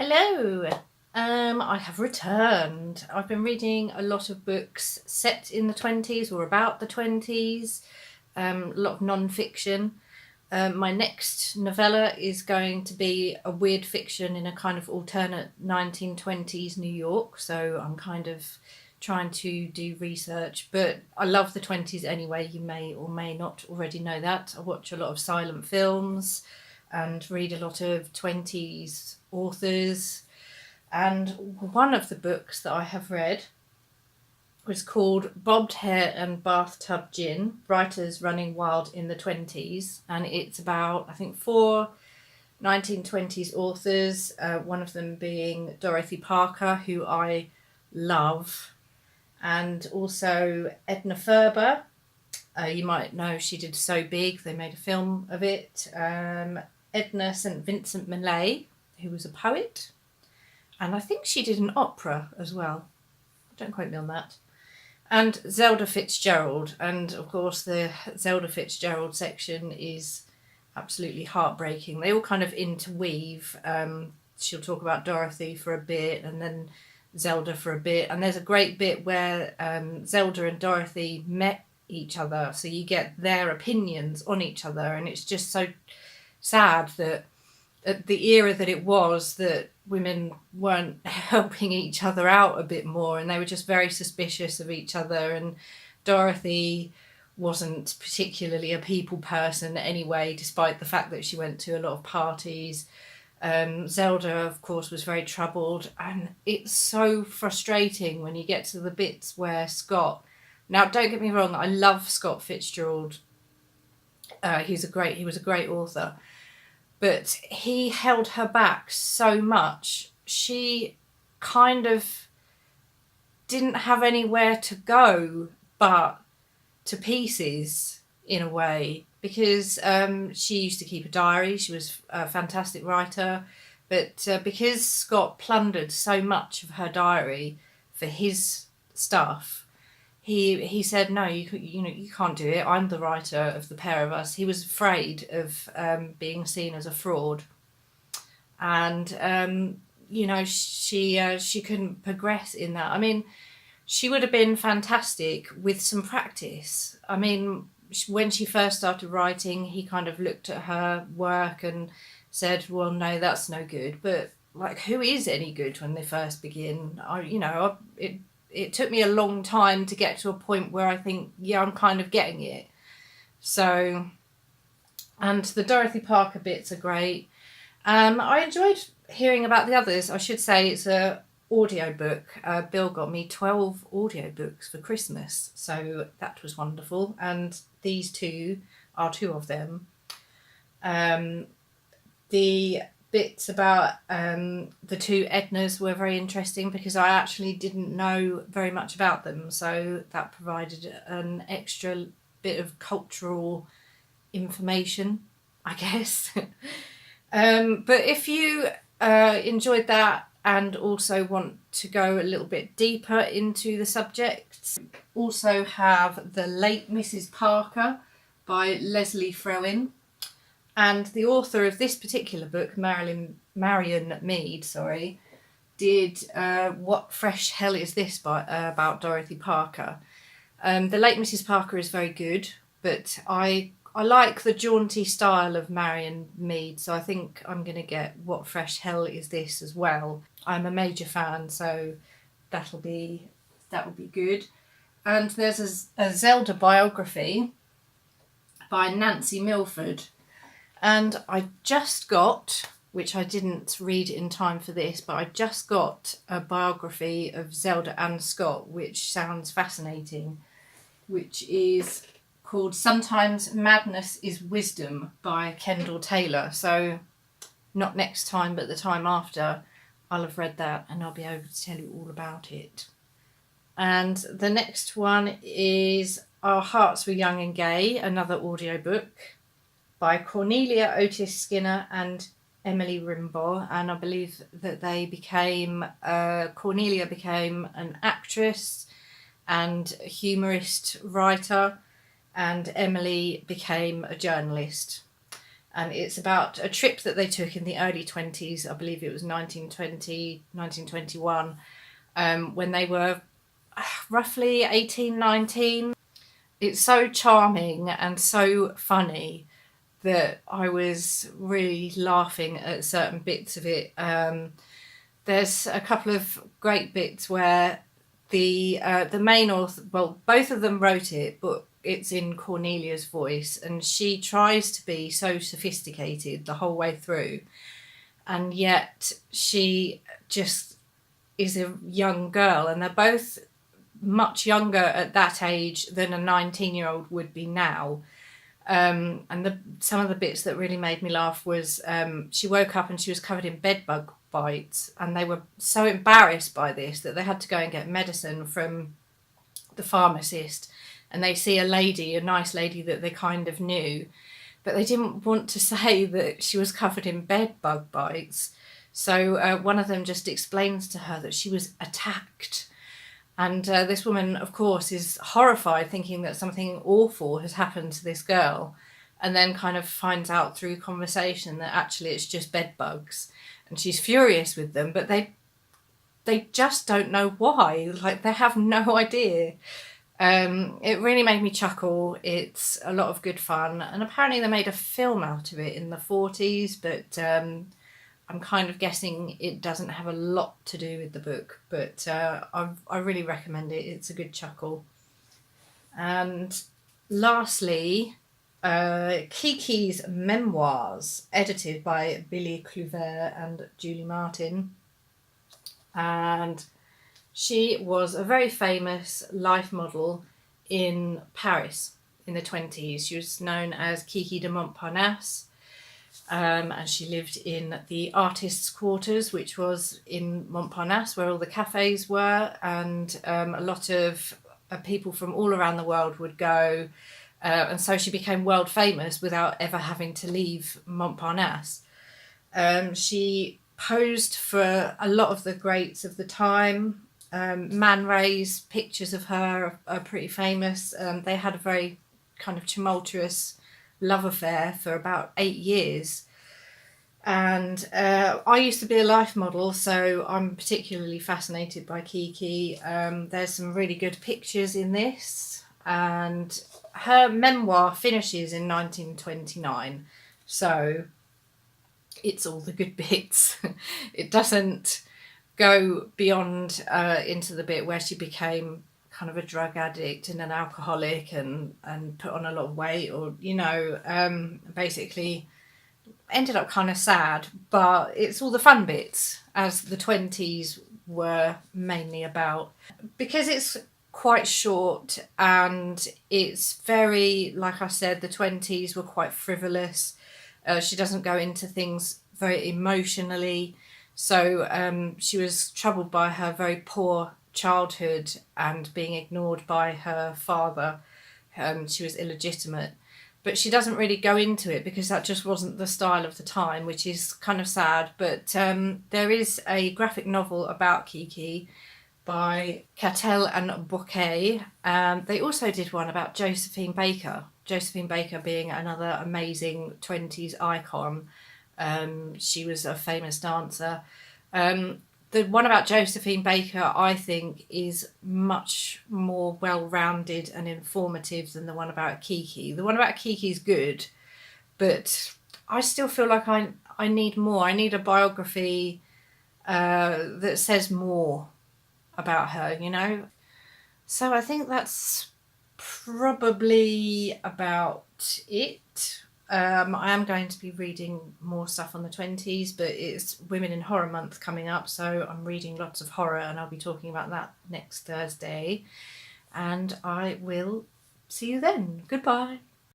Hello! I have returned. I've been reading a lot of books set in the 20s or about the 20s, a lot of non-fiction. My next novella is going to be a weird fiction in a kind of alternate 1920s New York, so I'm kind of trying to do research, but I love the 20s anyway. You may or may not already know that. I watch a lot of silent films and read a lot of 20s authors. And one of the books that I have read was called Bobbed Hair and Bathtub Gin, Writers Running Wild in the 20s. And it's about, I think, four 1920s authors, one of them being Dorothy Parker, who I love, and also Edna Ferber. You might know she did So Big, they made a film of it. Edna St. Vincent Millay, who was a poet. And I think she did an opera as well. Don't quote me on that. And Zelda Fitzgerald. And of course, the Zelda Fitzgerald section is absolutely heartbreaking. They all kind of interweave. She'll talk about Dorothy for a bit and then Zelda for a bit. And there's a great bit where Zelda and Dorothy met each other. So you get their opinions on each other. And it's just so sad that at the era that it was, that women weren't helping each other out a bit more, and they were just very suspicious of each other. And Dorothy wasn't particularly a people person anyway, despite the fact that she went to a lot of parties. Zelda, of course, was very troubled, and it's so frustrating when you get to the bits where Scott... Now, don't get me wrong, I love Scott Fitzgerald. He was a great author. But he held her back so much. She kind of didn't have anywhere to go but to pieces, in a way, because she used to keep a diary. She was a fantastic writer. But because Scott plundered so much of her diary for his stuff, he said, no, you can't do it. I'm the writer of the pair of us. He was afraid of being seen as a fraud. And, she couldn't progress in that. I mean, she would have been fantastic with some practice. I mean, when she first started writing, he kind of looked at her work and said, well, no, that's no good. But, like, who is any good when they first begin? It took me a long time to get to a point where I think, yeah, I'm kind of getting it. So, and the Dorothy Parker bits are great. I enjoyed hearing about the others. I should say it's a audiobook. Bill got me 12 audiobooks for Christmas, so that was wonderful. And these two are two of them. The bits about the two Ednas were very interesting because I actually didn't know very much about them, so that provided an extra bit of cultural information, I guess. But if you enjoyed that and also want to go a little bit deeper into the subject, also have The Late Mrs. Parker by Leslie Frewin. And the author of this particular book, Marion Meade, did What Fresh Hell Is This about Dorothy Parker. The Late Mrs. Parker is very good, but I like the jaunty style of Marion Meade, so I think I'm going to get What Fresh Hell Is This as well. I'm a major fan, so that'll be good. And there's a Zelda biography by Nancy Milford. And I just got, which I didn't read in time for this, but I just got a biography of Zelda and Scott, which sounds fascinating, which is called Sometimes Madness is Wisdom by Kendall Taylor. So not next time, but the time after, I'll have read that and I'll be able to tell you all about it. And the next one is Our Hearts Were Young and Gay, another audiobook by Cornelia, Otis Skinner and Emily Rimbrough, and I believe that they became, Cornelia became an actress and a humorist writer, and Emily became a journalist. And it's about a trip that they took in the early 20s, I believe it was 1920, 1921, when they were roughly 18, 19. It's so charming and so funny that I was really laughing at certain bits of it. There's a couple of great bits where the main author, well, both of them wrote it, but it's in Cornelia's voice, and she tries to be so sophisticated the whole way through, and yet she just is a young girl, and they're both much younger at that age than a 19-year-old would be now. And some of the bits that really made me laugh was she woke up and she was covered in bedbug bites, and they were so embarrassed by this that they had to go and get medicine from the pharmacist, and they see a lady, a nice lady that they kind of knew, but they didn't want to say that she was covered in bedbug bites. So one of them just explains to her that she was attacked. And this woman, of course, is horrified, thinking that something awful has happened to this girl, and then kind of finds out through conversation that actually it's just bed bugs. And she's furious with them, but they just don't know why. Like, they have no idea. It really made me chuckle. It's a lot of good fun. And apparently they made a film out of it in the 40s, but I'm kind of guessing it doesn't have a lot to do with the book, but I really recommend it. It's a good chuckle. And lastly, Kiki's Memoirs, edited by Billy Cluver and Julie Martin. And she was a very famous life model in Paris in the 20s. She was known as Kiki de Montparnasse. And she lived in the artists' quarters, which was in Montparnasse, where all the cafes were, and a lot of people from all around the world would go, and so she became world famous without ever having to leave Montparnasse. She posed for a lot of the greats of the time. Man Ray's pictures of her are pretty famous. They had a very kind of tumultuous love affair for about 8 years, and I used to be a life model, so I'm particularly fascinated by Kiki. There's some really good pictures in this, and her memoir finishes in 1929, so it's all the good bits. It doesn't go beyond into the bit where she became kind of a drug addict and an alcoholic and put on a lot of weight, or basically ended up kind of sad, but it's all the fun bits, as the 20s were mainly about, because it's quite short and it's very, like I said, the 20s were quite frivolous. She doesn't go into things very emotionally, so she was troubled by her very poor childhood and being ignored by her father. She was illegitimate, but she doesn't really go into it because that just wasn't the style of the time, which is kind of sad. But there is a graphic novel about Kiki by Cattell and Bouquet. They also did one about Josephine Baker being another amazing 20s icon. She was a famous dancer. The one about Josephine Baker, I think, is much more well-rounded and informative than the one about Kiki. The one about Kiki is good, but I still feel like I need more. I need a biography that says more about her, you know? So I think that's probably about it. I am going to be reading more stuff on the 20s, but it's Women in Horror Month coming up, so I'm reading lots of horror, and I'll be talking about that next Thursday. And I will see you then. Goodbye.